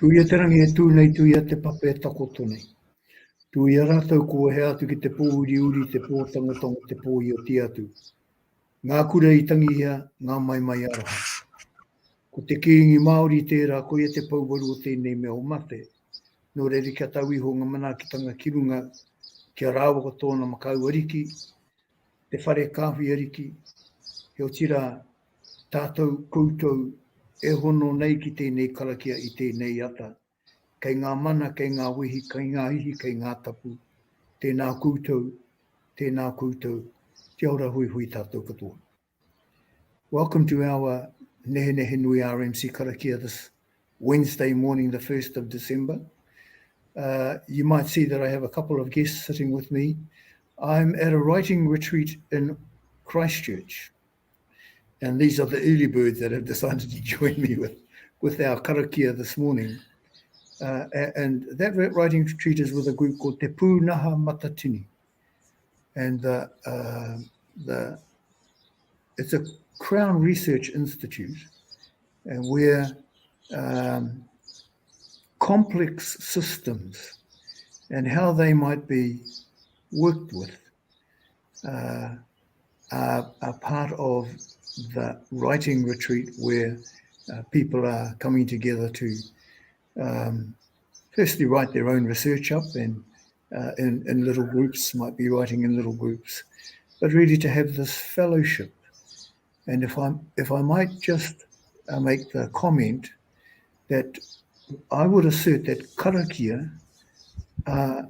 Tuia te rangi e tūnei, tuia te pape e takoto nei. Tuia rātou kua he atu ki te pō uri uri, te pō tangotongo, te pō i o ti atu. Ngā kura i tangi hea, ngā mai mai aroha. Ko te kiingi Māori tērā, ko ia te pauwaru o tēnei mea o mate. Nō reiri kia tau iho ngā manaakitanga ki runga, kia rāwaka tōna makau ariki, te whare kāwhi ariki, he o tira tātou koutou e hono nei ki tēnei karakia i tēnei ata. Kei ngā mana, kei ngā wihi, kei ngā ihi, kei ngā tapu. Tēnā koutou, tēnā koutou, te ora hui hui tātou katoa. Welcome to our Nehenehenui RMC Karakia this Wednesday morning, the 1st of December. You might see that I have a couple of guests sitting with me. I'm at a writing retreat in Christchurch. And these are the early birds that have decided to join me with our karakia this morning. And that writing retreat is with a group called Te Pūnaha Matatini. And it's a Crown Research Institute, and where complex systems and how they might be worked with are part of the writing retreat, where people are coming together to firstly write their own research up, and in little groups, might be writing in little groups, but really to have this fellowship. And if I might just make the comment that I would assert that karakia are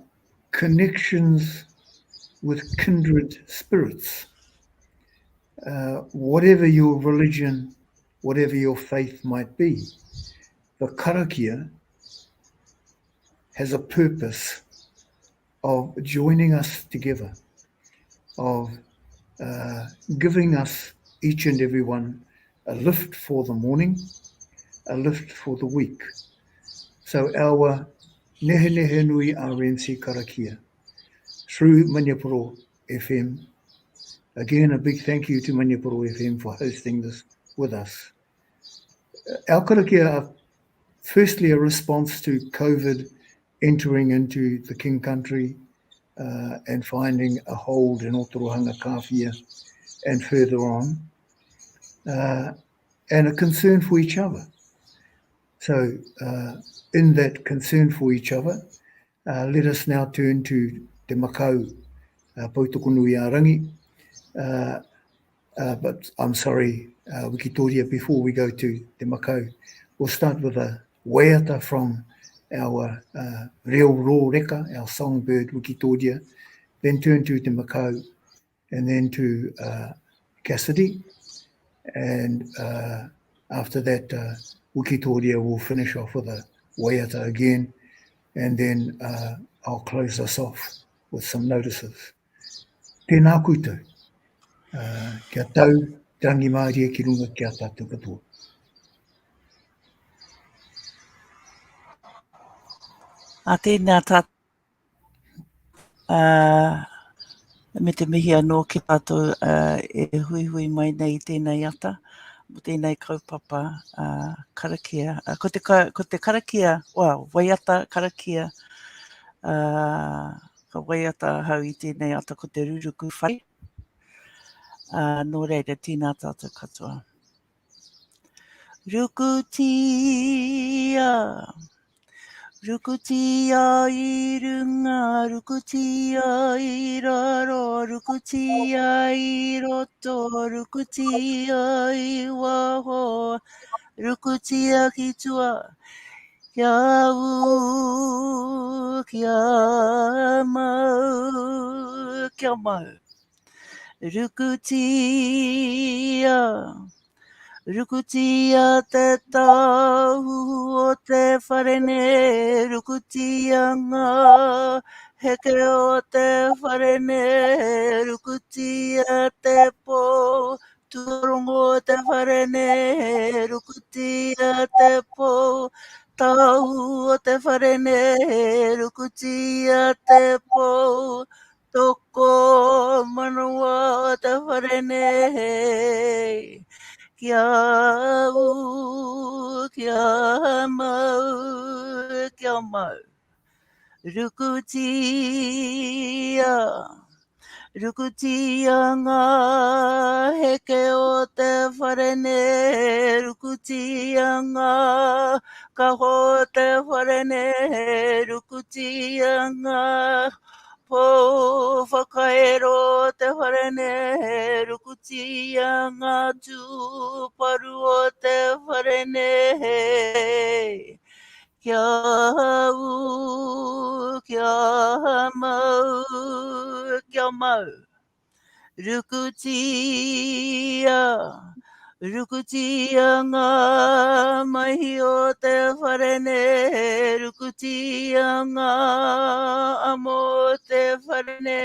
connections with kindred spirits. Whatever your religion, whatever your faith might be, the karakia has a purpose of joining us together, of giving us, each and every one, a lift for the morning, a lift for the week. So our Nehenehenui RMC Karakia, through Maniaporo FM, again a big thank you to Maniaporo FM for hosting this with us. Our karakia are firstly a response to COVID entering into the King Country and finding a hold in Otorohanga Kāwhia and further on, and a concern for each other. So in that concern for each other, let us now turn to Te Makau Pautokonui Arangi. But I'm sorry, Wikitoria, before we go to Te Makau, we'll start with a waiata from our reo ro reka, our songbird Wikitoria, then turn to Te Makau, and then to Cassidy. And after that, Wikitoria will finish off with a waiata again, and then I'll close us off with some notices. Tēnā koutou, kia tau, te rangi Māori e ki runga kia tātou katoa. A tēnā tātou, me te mihi anō ki tātou e hui hui mai nei tēnei ata, mo tēnei kaupapa karakia. Ko te karakia, waiata karakia, ka waiata hau i tēnei ata ko te ruruku whai. Nō reira, tēnā tātou katoa. Rukutia. Rukutia i runga, rukutia i raro, rukutia i roto, rukutia i waho, rukutia ki tua, kia u, kia mau, kia mau. Rukutia. Rukutia te tau o te wharene, rukutia ngā heke o te wharene, rukutia te pō, turongo o te wharene, rukutia te pō, tau o te wharene, rukutia te pō, toko manawa o te wharene. Kia u, kia mau, Rukutia, rukutia ngā heke o te wharene, rukutia ngā kaho te wharene, rukutia ngā po whakaero te wharene, rukutia ngā tūparu o te wharene. Kia au, kia mau, kia mau. Rukutia, rukutia ngā mahi o te wharene, rukutia ngā amo te wharene,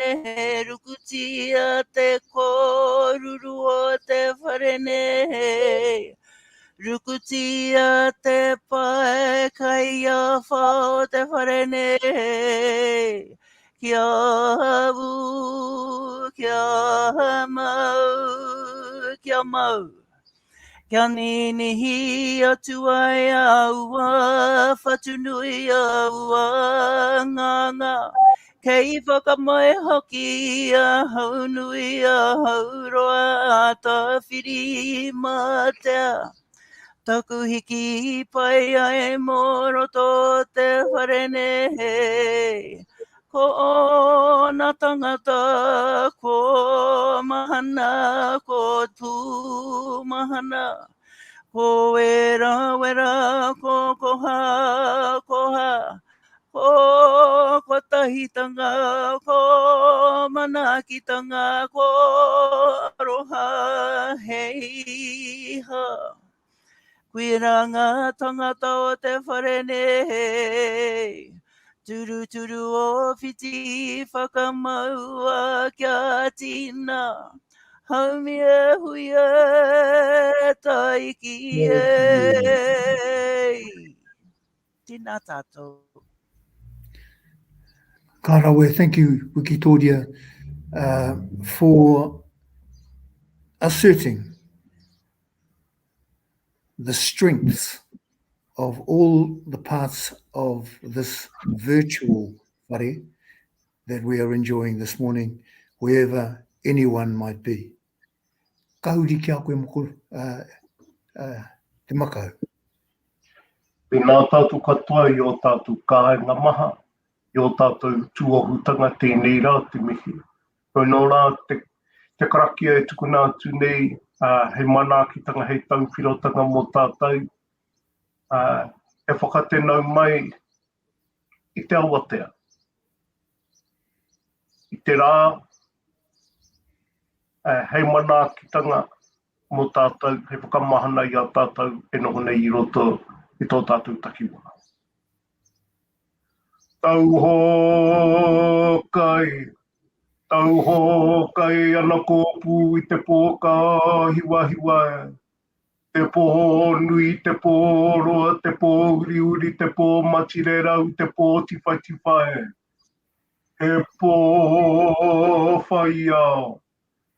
rukutia te kōruru o te wharene. Rukutia te pae kai a whao te wharene. Kia au, kia mau, kia mau. Kia ninihi atu ai aua, whatunui aua nganga. Kei whakamai hoki a haunui a hauroa a ta whiri matea. Taku hiki pai ai moro tō te wharene. Ko ona tangata, ko mahana, ko tū mahana. Ko wera, wera, ko koha, koha. Ko tahitanga, ko manakitanga, ko aroha, hei ha. Kuiranga tangata o te wharene. Turu turu o whiti whakamaua kia tina. Haumi e hui e taiki e. Tina tātou. Karawe, thank you, Wikitoria, for asserting the strengths of all the parts of this virtual whare that we are enjoying this morning, wherever anyone might be. Kauri kia koe moko, te makau. Pēnā tātou katoa i o tātou kāinga maha, i o tātou tuahutanga tēnei rā te mihi. Koe nō rā te karakia e tukuna atu nei, hei manākitanga, hei tauwhirotanga mō tātou. E whakatenau mai i te awatea. I te rā, hei manākitanga mō tātou, hei whakamahana i a tātou e noho nei i roto i tō tātou takiwa. Tau hokai ana kōpū i te pōka hiwa hiwa. Te pō nui, te pō roa, te pō uri uri, te pō matire rau, te pō tiwhai tiwhai. He pō whai ao,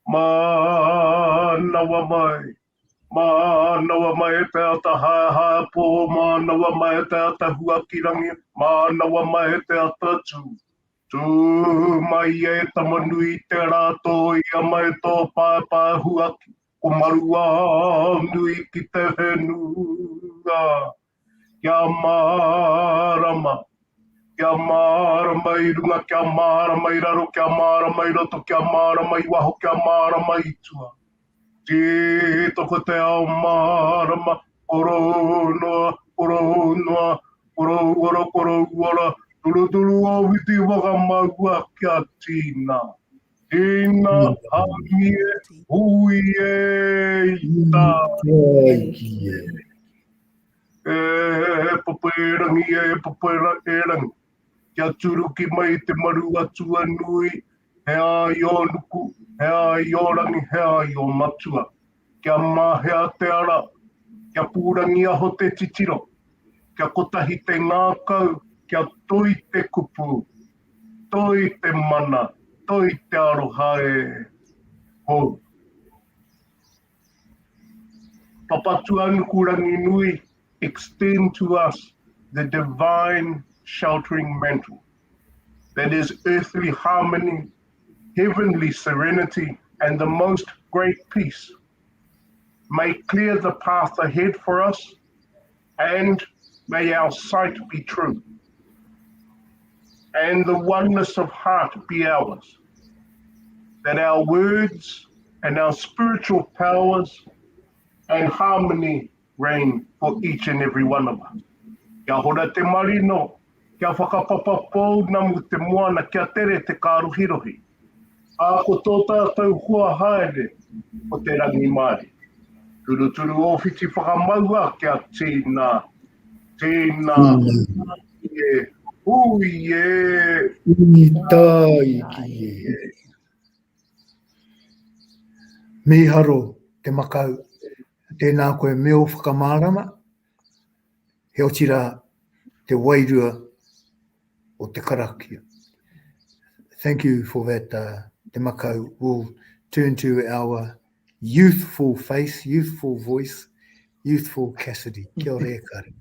mānawa mai. Mānawa mai e te ata hae pō, mānawa mai e te ata huakirangi, mānawa mai e te ata tū. Tū mai e tamanui te rātō ia mai tō pāpā huaki. Ko marua nui ki te whenua. Kia marama i runga, kia marama i raro, kia marama i roto, kia marama i waho, kia marama i tua. Te toko te ao marama, koronoa, koro, turu o witi wakamaua kia tina. Ina haumie hui e ita. Papaerangi. Kia turuki mai te maru atua nui. He ai o nuku, he ai o rangi, he ai o matua. Kia mahea te ara, kia pūrangi aho te titiro. Kia kotahi te ngākau, kia toi te kupu, toi te mana. Toi te aroha e hou. Papatua nukurangi nui extend to us the divine sheltering mantle. that is earthly harmony, heavenly serenity, and the most great peace. May clear the path ahead for us, and may our sight be true, and the oneness of heart be ours, that our words and our spiritual powers and harmony reign for each and every one of us. Kia hora te marino, kia whakapapapou namu te moana kia tere te kāruhirohi. A ko tō tātou hua haere o te rangi mai. Turu turu o whiti whakamaua kia tēnā, tēnā, e, ui e. I tāiki e. Miharo te makau, tēnā koe meo whakamārama, he otira te wairua o te karakia. Thank you for that, te makau. We'll turn to our youthful face, youthful voice, youthful Cassidy. Kia ora e kare.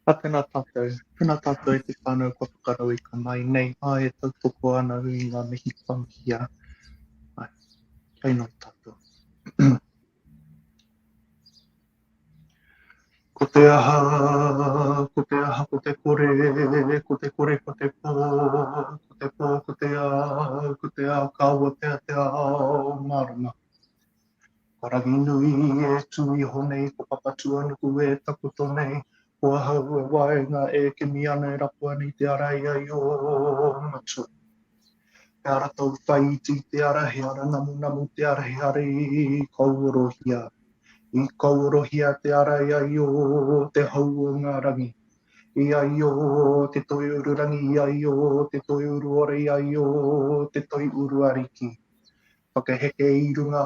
Pātena tātou, puna tātou e te whānau kua whakarau I ka mai nei, ai e tau toko ana hui ngā mihi whamihia. Ai, kei no tātou. Ko te aha, ko te aha, ko te kore, ko te kore, ko te pō, ko te pō, ko te a, ko te a, kāua te ao, marama. Ko rangi nui e tui honei, ko papatua nuku e takuto nei, ko hau e waenga e ke mi ana e rapu ani te arai ai o matu. Te ara tau whai ti te ara, he ara namu namu te ara, he ara I kaurohia. I kaurohia te ara ai o te hau o ngā rangi. I ai o te toi uru rangi, I ai o te toi uru ore, I ai o te toi uru ariki. Whakaheke I runga,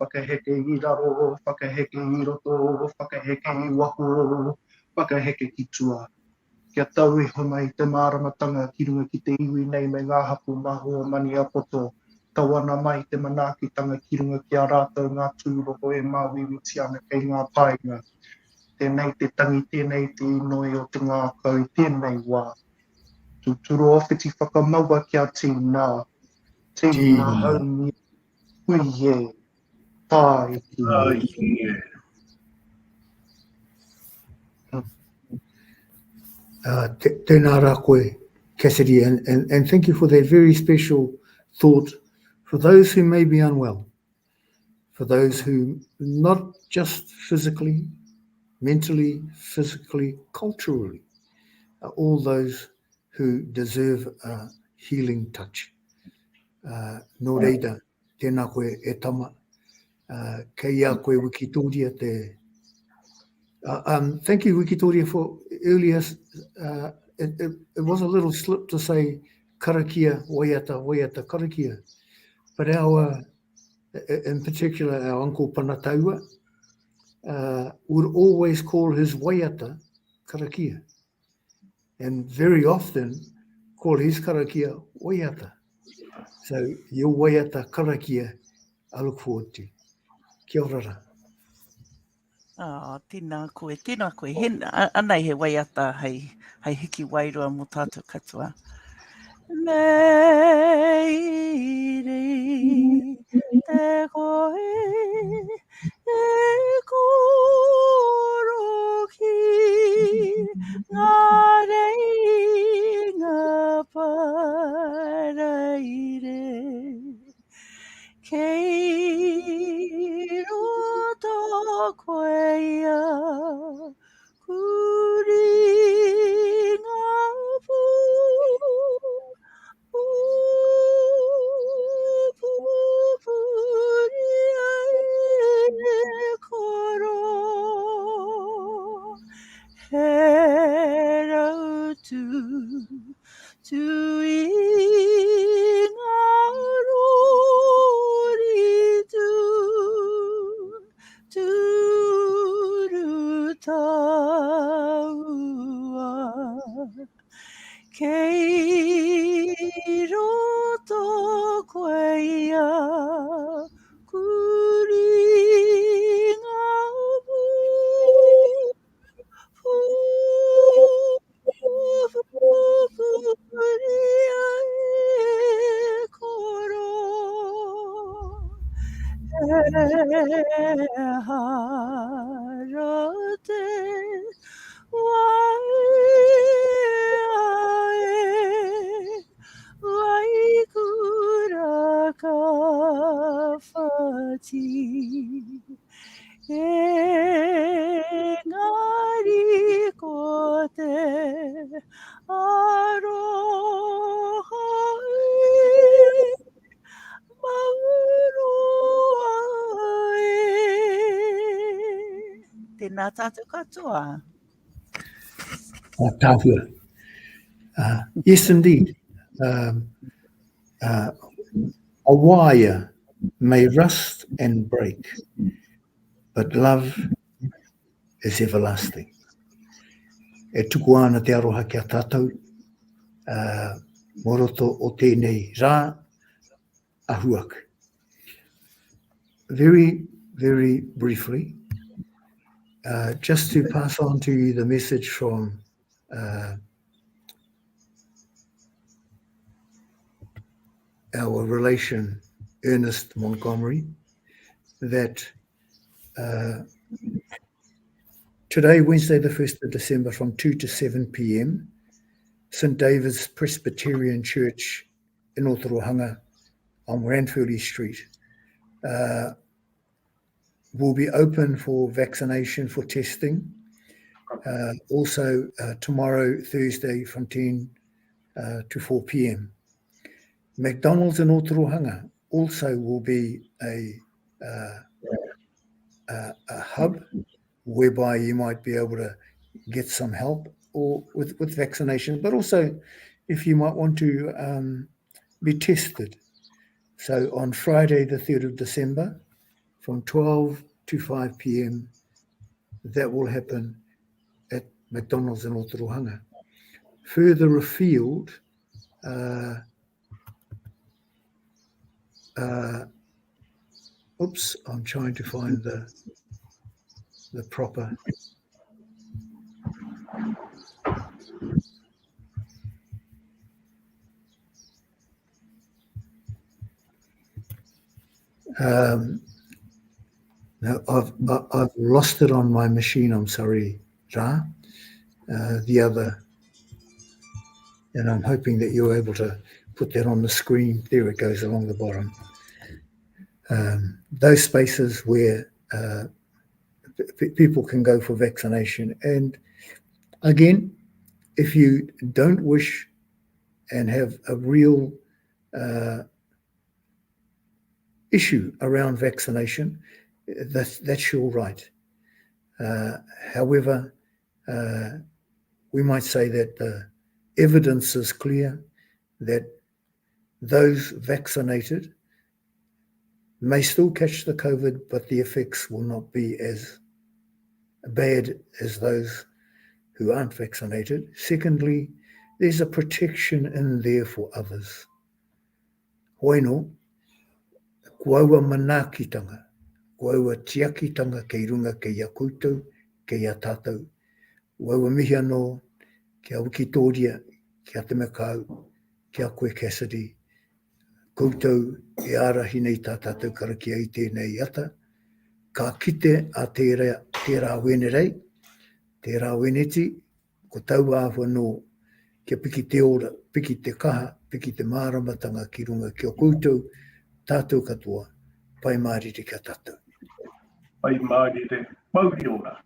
whakaheke I raro, whakaheke I roto, whakaheke I waho, whakaheke ki tua. Kia tau e honai te māramatanga ki runga ki te iwi nei me ngā hapu maho mani a poto. Tawana mai te manaakitanga ki runga ki a rātou ngā tūroho e māwiwiti ana kei ngā painga. Tēnei te tangi, tēnei te inoi o te ngā kau, tēnei wā. Tūturo o whiti whakamaua kia tīnā. Tīnā haumi hui e, tāiki e. Tēnā rā koe, Cassidy, and thank you for that very special thought for those who may be unwell, for those who not just physically, mentally, physically, culturally, all those who deserve a healing touch. Nō reira, tēnā koe e tama, kei a koe Wikitoria te... thank you, Wikitoria, for earlier. It was a little slip to say karakia, waiata, waiata, karakia. But in particular, our uncle Panataua would always call his waiata karakia. And very often call his karakia waiata. So your waiata karakia, I look forward to. Kia ora rā. Tēnā koe, tēnā koe. Anai he waiata hei hiki wairua mō tātou katoa. Nei rei te koe e koro ki ngā rei ngā paraire. Kei roto koe ia kuri ngā pū. Pūpuri ai koro. He rautu tui ngā rori turu taua. Kei roto koe ia kuri ngā harate wai kura ka whati engari ko te aroha Tēnā tātou katoa. Tāhua. Yes, indeed. A wire may rust and break, but love is everlasting. E tuku ana te aroha kia tātou, moroto o tēnei rā, ahuak. Very, very briefly, just to pass on to you the message from our relation, Ernest Montgomery, that today, Wednesday the 1st of December, from 2 to 7 p.m, St. David's Presbyterian Church in Otorohanga on Ranfurly Street will be open for vaccination, for testing. Also tomorrow, Thursday, from 10 to 4 p.m. McDonald's in Otorohanga also will be a hub whereby you might be able to get some help or with vaccination, but also if you might want to be tested. So on Friday, the 3rd of December, from 12 to 5 p.m, that will happen at McDonald's in Otorohanga. Further afield, oops, I'm trying to find the proper. Now I've lost it on my machine. I'm sorry, Ra. The other, and I'm hoping that you're able to put that on the screen. There it goes along the bottom. Those spaces where people can go for vaccination. And again, if you don't wish and have a real issue around vaccination, that's your right. However, we might say that the evidence is clear that those vaccinated may still catch the COVID, but the effects will not be as bad as those who aren't vaccinated. Secondly, there's a protection in there for others. Hoino, kua ua manakitanga, kua ua tiakitanga kei runga kei a koutou, kei a tātou. Kua ua mihi anō, kia Wikitoria, kia te Makau, kia koe Cassidy. Koutou e arahi nei tā tātou karakia i tēnei ata. Ka kite a tērā wene rei, tērā weneti, ko tau āwha nō, kia piki te ora, piki te kaha, piki te māramatanga ki runga ki o koutou, tātou katoa, pai mārire kia tātou. Pai mārire, mauri ora.